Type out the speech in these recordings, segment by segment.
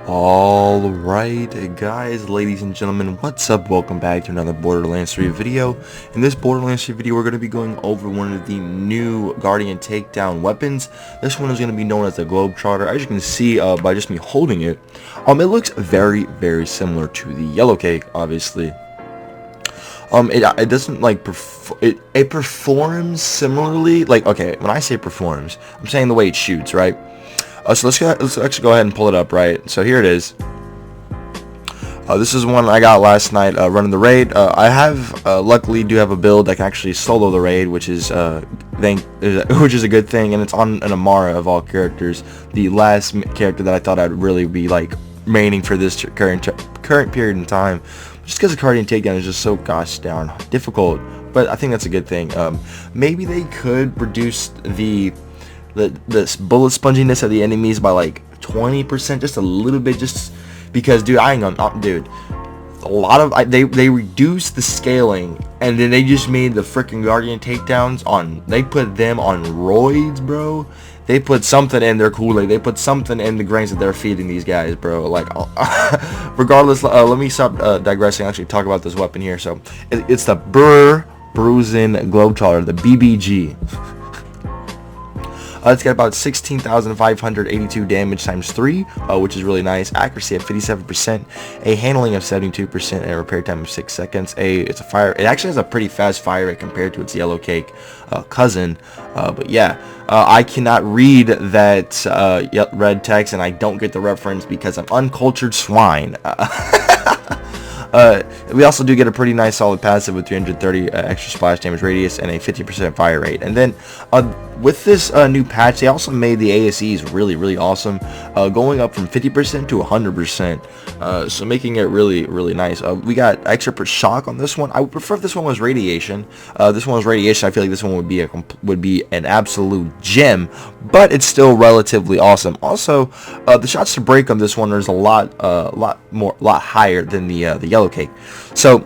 Alright guys, ladies and gentlemen, what's up? Welcome back to another Borderlands 3 video. In this Borderlands 3 video, we're going to be going over one of the new Guardian takedown weapons. This one is going to be known as the Globetrottr. As you can see by just me holding it, it looks very similar to the yellow cake, obviously. It doesn't like it performs similarly. Like, okay, when I say performs, I'm saying the way it shoots, right? So let's actually go ahead and pull it up, right? So here it is. This is one I got last night running the raid. I have luckily do have a build that can actually solo the raid, which is a good thing, and it's on an Amara of all characters, the last character that I thought I'd really be like maining for this current period in time, just because the Guardian takedown is just so gosh darn difficult. But I think that's a good thing. Maybe they could reduce the bullet sponginess of the enemies by like 20%, just a little bit, just because, dude, I ain't gonna, dude, a lot of they reduced the scaling, and then they just made the freaking Guardian takedowns on, they put them on roids, bro. They put something in their Kool-Aid, they put something in the grains that they're feeding these guys, bro. Like, regardless, let me stop digressing and actually talk about this weapon here. So it's the Bruising Globetrottr, the BBG. It's got about 16,582 damage times 3, which is really nice. Accuracy at 57%, a handling of 72%, and a repair time of 6 seconds. It actually has a pretty fast fire rate compared to its yellow cake cousin. But yeah, I cannot read that red text, and I don't get the reference because I'm uncultured swine. We also do get a pretty nice solid passive with 330 extra splash damage radius and a 50% fire rate. And then with this new patch, they also made the ASEs really awesome, going up from 50% to 100%, so making it really nice. We got extra per shock on this one. I would prefer if this one was radiation. This one was radiation. I feel like this one would be an absolute gem, but it's still relatively awesome. Also, the shots to break on this one is a lot higher than the yellow cake. So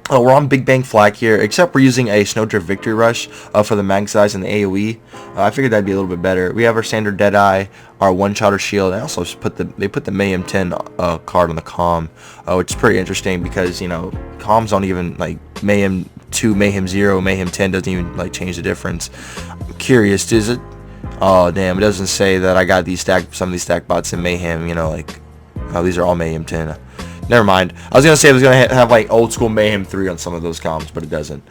we're on Big Bang Flak here, except we're using a Snowdrift Victory Rush for the mag size and the AoE. I figured that'd be a little bit better. We have our standard Deadeye, our one-shotter shield. I also put the Mayhem 10 card on the comm, which is pretty interesting because, you know, comms don't even, like, Mayhem 2, Mayhem 0, Mayhem 10 doesn't even like change the difference. I'm curious, does it? Oh damn, it doesn't say that I got some of these stack bots in Mayhem, you know, like, oh, these are all Mayhem 10. Never mind. I was going to say it was going to have like old school Mayhem 3 on some of those comms, but it doesn't.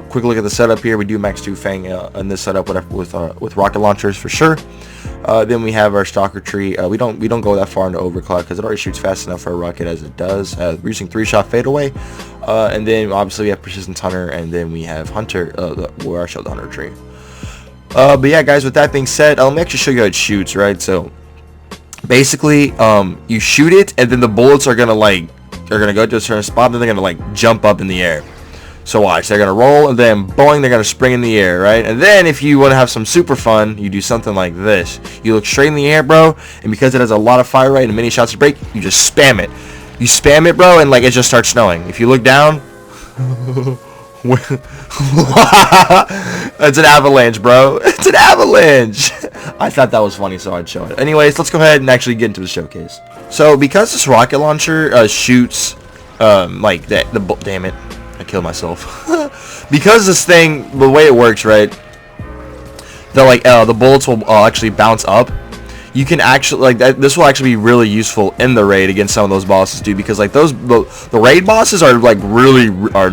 Quick look at the setup here. We do max 2 Fang in this setup with rocket launchers for sure. Then we have our Stalker tree. We don't go that far into overclock because it already shoots fast enough for a rocket as it does. We're using 3-shot fadeaway. And then obviously we have Persistent Hunter, and then we have Hunter, where I showed the Hunter tree. But yeah, guys, with that being said, let me actually show you how it shoots, right? So basically, you shoot it, and then the bullets are gonna go to a certain spot, then they're gonna like jump up in the air. So watch, they're gonna roll, and then boing, they're gonna spring in the air, right? And then if you want to have some super fun, you do something like this. You look straight in the air, bro, and because it has a lot of fire rate and many shots to break, you just spam it. You spam it, bro, and like it just starts snowing. If you look down, it's an avalanche, bro. It's an avalanche. I thought that was funny, so I'd show it. Anyways, let's go ahead and actually get into the showcase. So because this rocket launcher shoots like that, damn it, I killed myself. Because this thing, the way it works, right, the bullets will actually bounce up. You can actually, like, this will actually be really useful in the raid against some of those bosses, dude, because like the raid bosses are like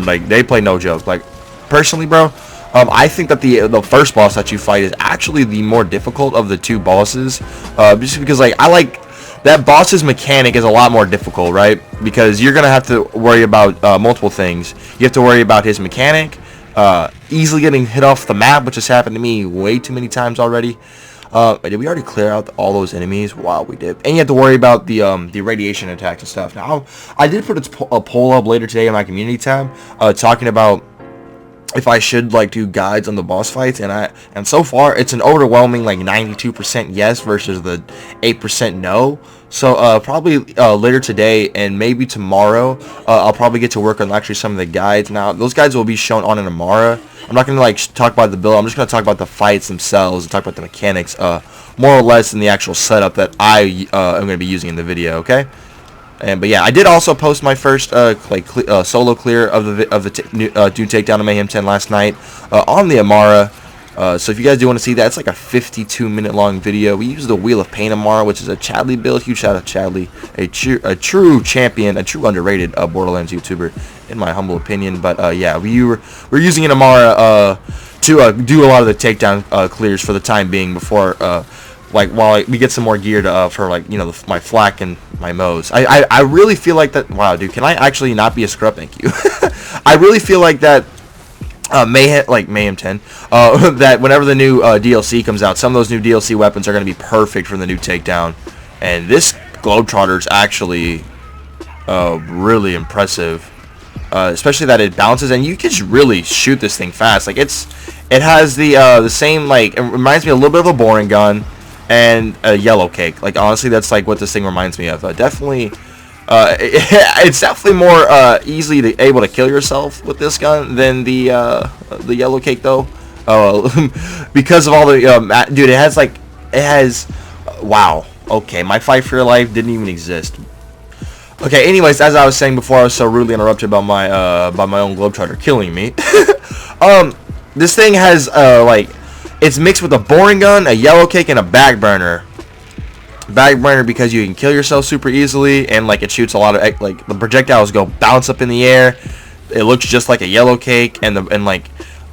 like they play no joke. Like, personally, bro, I think that the first boss that you fight is actually the more difficult of the two bosses, just because like I like that boss's mechanic is a lot more difficult, right? Because you're gonna have to worry about multiple things. You have to worry about his mechanic, easily getting hit off the map, which has happened to me way too many times already. Did we already clear out all those enemies? Wow, we did. And you have to worry about the radiation attacks and stuff. Now, I did put a poll up later today in my community tab, talking about if I should like do guides on the boss fights, and so far it's an overwhelming like 92% yes versus the 8% no. So probably later today and maybe tomorrow, I'll probably get to work on actually some of the guides. Now those guides will be shown on an Amara. I'm not gonna like talk about the build. I'm just gonna talk about the fights themselves and talk about the mechanics more or less in the actual setup that I am going to be using in the video. Okay. But yeah, I did also post my first solo clear of the Dune takedown of Mayhem 10 last night on the Amara. So if you guys do want to see that, it's like a 52-minute long video. We used the Wheel of Pain Amara, which is a Chadley build. Huge shout out to Chadley, a true champion, a true underrated Borderlands YouTuber, in my humble opinion. But yeah, we're using an Amara to do a lot of the takedown clears for the time being before while we get some more gear to for my flak and my Moes. I really feel like that. Wow, dude, can I actually not be a scrub? Thank you. I really feel like that. Mayhem 10, that whenever the new DLC comes out, some of those new DLC weapons are going to be perfect for the new takedown. And this Globetrotter is actually really impressive, especially that it bounces and you can just really shoot this thing fast. Like it has the same, like, it reminds me a little bit of a boring gun and a yellow cake. Like honestly, that's like what this thing reminds me of. Definitely. It's definitely more easily able to kill yourself with this gun than the yellow cake, though, because of all the dude. It has wow. Okay, my fight for your life didn't even exist. Okay, anyways, as I was saying before, I was so rudely interrupted by my own Globetrotter killing me. This thing has it's mixed with a boring gun, a yellow cake, and a back burner. Back burner because you can kill yourself super easily, and like it shoots a lot of the projectiles go bounce up in the air. It looks just like a yellow cake, and the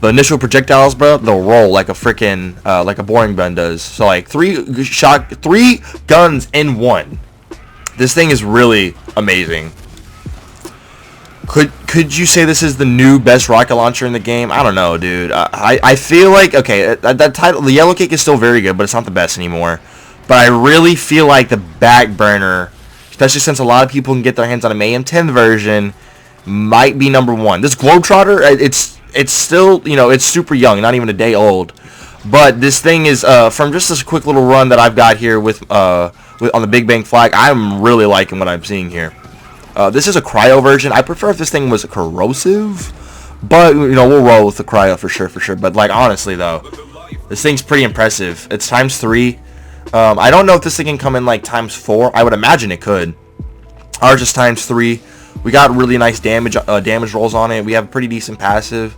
initial projectiles, bro, they'll roll like a freaking like a boring gun does. So like three guns in one. This thing is really amazing. Could you say this is the new best rocket launcher in the game? I don't know, dude. I feel like, okay, that title, the yellow cake is still very good, but it's not the best anymore. But I really feel like the back burner, especially since a lot of people can get their hands on a Mayhem 10 version, might be number one. This Globetrotter, it's still, it's super young, not even a day old. But this thing is, from just this quick little run that I've got here with on the Big Bang Flag, I'm really liking what I'm seeing here. This is a cryo version. I prefer if this thing was corrosive, but we'll roll with the cryo for sure. But like honestly though, this thing's pretty impressive. It's ×3. I don't know if this thing can come in like ×4. I would imagine it could. Ours is ×3. We got really nice damage rolls on it. We have a pretty decent passive,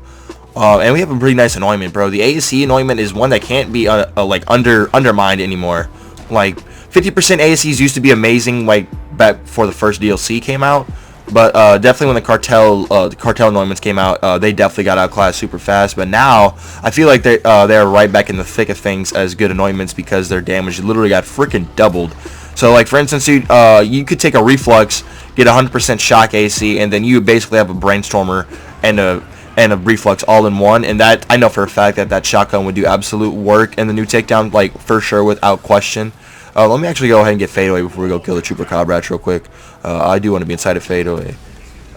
and we have a pretty nice anointment, bro. The ASE anointment is one that can't be undermined anymore. Like 50% ASEs used to be amazing, like back before the first DLC came out. But definitely when the cartel anointments came out, they definitely got outclassed super fast. But now I feel like they're right back in the thick of things as good anointments because their damage literally got freaking doubled. So like for instance, you could take a reflux, get 100% shock AC, and then you basically have a brainstormer and a reflux all in one. And that I know for a fact that shotgun would do absolute work in the new takedown, like for sure, without question. Let me actually go ahead and get fadeaway before we go kill the Trooper Cobrats real quick. I do want to be inside of fadeaway.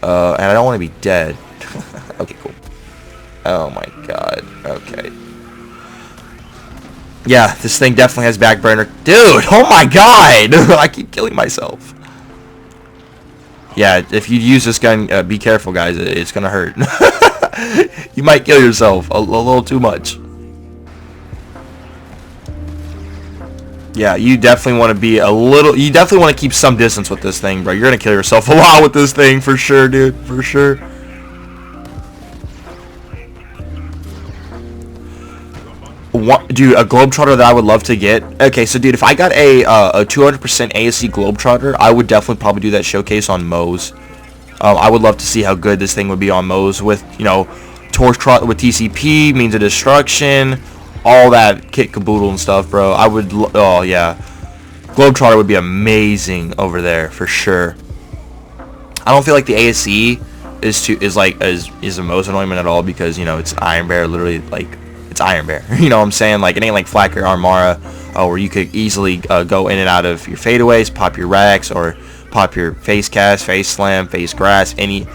And I don't want to be dead. Okay, cool. Oh my god. Okay. Yeah, this thing definitely has back burner. Dude, oh my god! I keep killing myself. Yeah, if you use this gun, be careful, guys. It's gonna hurt. You might kill yourself a little too much. Yeah, you definitely want to be you definitely want to keep some distance with this thing, bro. You're going to kill yourself a lot with this thing, for sure, dude. For sure. Dude, a Globetrotter that I would love to get. Okay, so, dude, if I got a 200% ASE Globetrotter, I would definitely probably do that showcase on Moes. I would love to see how good this thing would be on Moes with, Torch with TCP, Means of Destruction, all that kit caboodle and stuff, bro. I would, oh yeah, Globetrotter would be amazing over there for sure. I don't feel like the ASE is a most anointment at all because it's Iron Bear, literally, like it's Iron Bear. You know what I'm saying? Like it ain't like Flak or Armara, where you could easily go in and out of your fadeaways, pop your racks, or pop your face cast, face slam, face grasp, any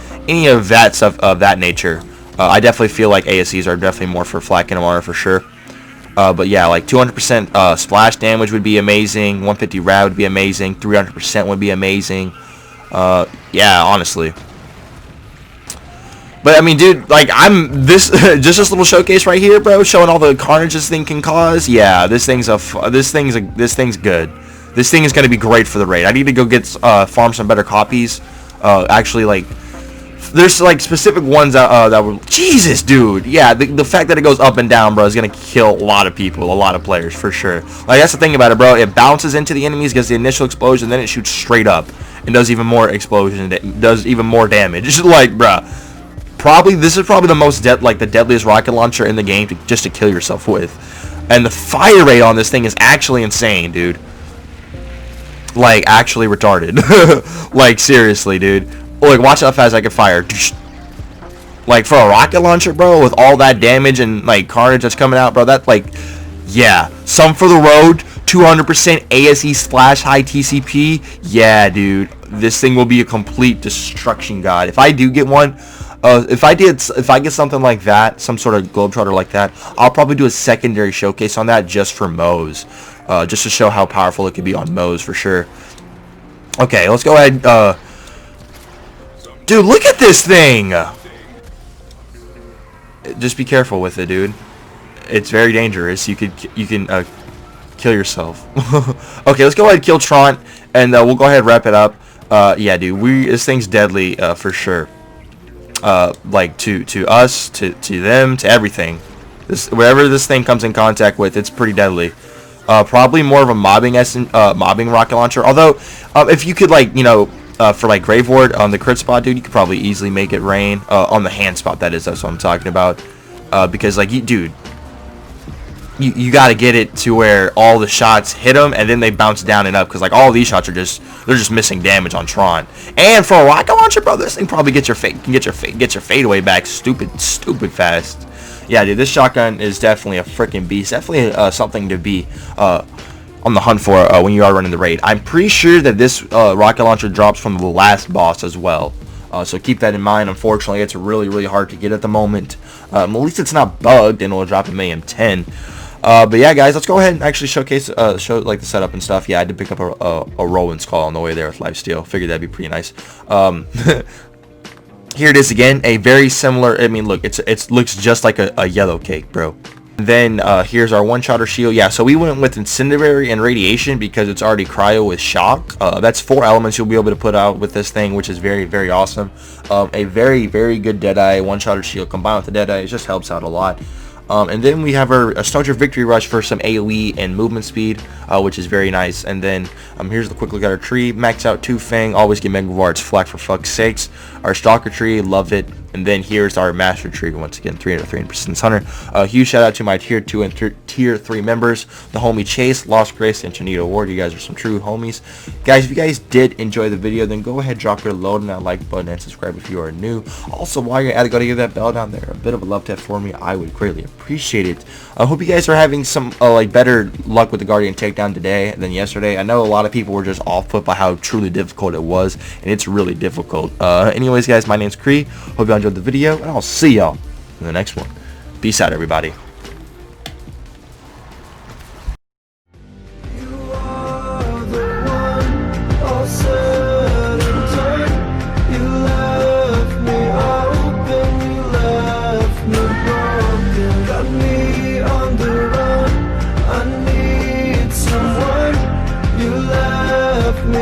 of that stuff of that nature. I definitely feel like ASEs are definitely more for Flak and Armara for sure. But yeah, like 200% splash damage would be amazing. 150 rad would be amazing. 300% would be amazing. Yeah, honestly. But I mean, dude, like I'm this just this little showcase right here, bro, showing all the carnage this thing can cause. Yeah, this thing's good. This thing is gonna be great for the raid. I need to go get farm some better copies. Actually, like there's like specific ones that were Jesus, dude. Yeah, the fact that it goes up and down, bro, is gonna kill a lot of people, a lot of players for sure. Like that's the thing about it, bro. It bounces into the enemies, gets the initial explosion, then it shoots straight up and does even more explosion. It does even more damage. Like, bruh. This is probably the most the deadliest rocket launcher in the game just to kill yourself with. And the fire rate on this thing is actually insane, dude. Like, actually retarded. Like, seriously, dude. Like, watch how fast I can fire. Like, for a rocket launcher, bro, with all that damage and, like, carnage that's coming out, bro, that's, like, yeah. Some for the road, 200% ASE splash high TCP. Yeah, dude. This thing will be a complete destruction god. If I do get one... if I get something like that, some sort of Globetrotter like that, I'll probably do a secondary showcase on that just for Moes. Just to show how powerful it could be on Moes for sure. Okay, let's go ahead. Dude, look at this thing! Just be careful with it, dude. It's very dangerous. You can kill yourself. Okay, let's go ahead and kill Tron, and we'll go ahead and wrap it up. Yeah, dude, this thing's deadly for sure. Like to us, to them, to everything. Whatever this thing comes in contact with, it's pretty deadly. Probably more of a mobbing rocket launcher. Although, if you could for like Grave Ward on the crit spot, dude, you could probably easily make it rain on the hand spot. That's what I'm talking about. Because like dude, you got to get it to where all the shots hit them and then they bounce down and up, because like all these shots are they're just missing damage on Tron. And for a rocket launcher, bro, this thing probably gets your fadeaway back stupid fast. Yeah, dude, this shotgun is definitely a freaking beast. Definitely something to be on the hunt for when you are running the raid. I'm pretty sure that this rocket launcher drops from the last boss as well. So keep that in mind. Unfortunately, it's really hard to get at the moment. At least it's not bugged, and it'll drop in AM10. But yeah, guys, let's go ahead and actually showcase show like the setup and stuff. Yeah, I did pick up a Rowan's call on the way there with lifesteal. Figured that'd be pretty nice. Here it is again, a very similar. I mean, look, it looks just like a yellow cake, bro. Then here's our one-shotter shield. Yeah, so we went with incendiary and radiation because it's already cryo with shock. That's 4 elements you'll be able to put out with this thing, which is very awesome. A very good Deadeye one-shotter shield combined with the Deadeye, it just helps out a lot. And then we have our Stoner Victory Rush for some AoE and movement speed, which is very nice. And then here's the quick look at our tree. Max out 2 Fang, always get Mega Wards flak for fuck's sakes. Our Stalker tree, love it. And then here's our Master tree, once again 300% Hunter. Huge shout out to my tier 2 and tier 3 members, the homie Chase, Lost Grace, and Chanito Ward. You guys are some true homies. Guys, if you guys did enjoy the video, then go ahead, drop your load on that like button and subscribe if you are new. Also, while you're at it, go to give that bell down there a bit of a love tap for me. I would greatly appreciate it. I hope you guys are having some like better luck with the Guardian takedown today than yesterday. I know a lot of people were just off put by how truly difficult it was, and it's really difficult. Anyways, guys, my name's Kree. Hope you enjoyed the video, and I'll see y'all in the next one. Peace out, everybody. Me